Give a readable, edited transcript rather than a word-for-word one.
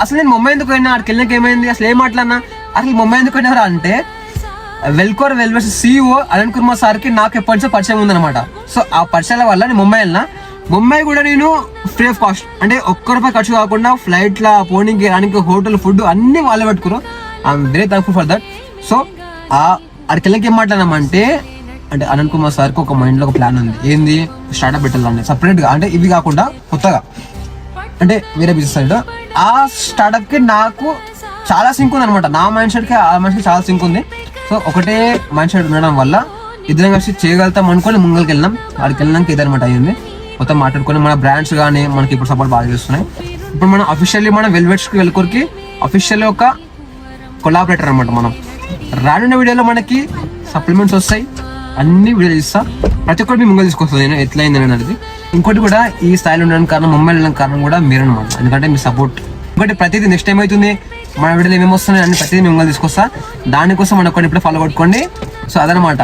అసలు నేను ముంబై ఎందుకు పోయినా, అక్కడికి వెళ్ళినాక ఏమైంది, అసలు ఏం మాట్లాడినా, అసలు ముంబై ఎందుకు పోయినారా అంటే వెల్కోర్ వెల్వెస్ CEO అరుణ్ కుమార్ సార్కి నాకు ఎప్పటి నుంచో పరిచయం ఉందన్నమాట. సో ఆ పరిచయాల వల్ల నేను ముంబై వెళ్ళినా. ముంబై కూడా నేను ఫ్రీ ఆఫ్ కాస్ట్, అంటే ఒక్క రూపాయి ఖర్చు కాకుండా ఫ్లైట్ల పోనీకి రానికి హోటల్ ఫుడ్ అన్ని వాళ్ళే పెట్టుకురు. I'm very thankful for that. So అక్కడికి వెళ్ళకి ఏం మాట్లాడామంటే, అంటే అరుణ్ కుమార్ సార్కి ఒక మైండ్లో ఒక ప్లాన్ ఉంది. ఏంది, స్టార్ట్అప్ పెట్టాలండి సపరేట్గా, అంటే ఇవి కాకుండా కొత్తగా, అంటే వేరే బిజినెస్ సైడ్. ఆ స్టార్ట్అప్కి నాకు చాలా సింక్ ఉంది అనమాట. నా మైండ్ సెట్కి ఆ మైండ్ సెట్ చాలా సింక్ ఉంది. సో ఒకటే మైండ్ సెట్ ఉండడం వల్ల ఇద్దరం కలిసి చేయగలుగుతాం అనుకొని ముంగల్కి వెళ్ళినాం. అక్కడికి వెళ్ళినాక ఇదనమాట అయ్యింది. మొత్తం మాట్లాడుకొని మన బ్రాండ్స్ కానీ మనకి ఇప్పుడు సపోర్ట్ బాగా చేస్తున్నాయి. ఇప్పుడు మనం అఫీషియల్లీ మన వెల్వెట్స్కి వెళ్ళకొరికి అఫీషియల్లీ ఒక కొలాబరేటర్ అనమాట. మనం రానున్న వీడియోలో మనకి సప్లిమెంట్స్ వస్తాయి, అన్ని వీడియోలు ఇస్తా, ప్రతి ఒక్కటి మీ ముంగల్ తీసుకొస్తాను నేను ఎట్లయింది అనేది. ఇంకోటి కూడా ఈ స్థాయిలో ఉండడానికి కారణం, ముంబై వెళ్ళడానికి కారణం కూడా మీరనమాట. ఎందుకంటే మీ సపోర్ట్. ఇంకోటి ప్రతిదీ నెక్స్ట్ టైం అవుతుంది మన వీడియోలో ఏమేమి వస్తున్నాయి అన్ని ప్రతిదీ మీ ముంగల్ తీసుకొస్తా. దానికోసం మన కొన్ని ఇప్పుడు ఫాలో కొట్టుకోండి. సో అదనమాట.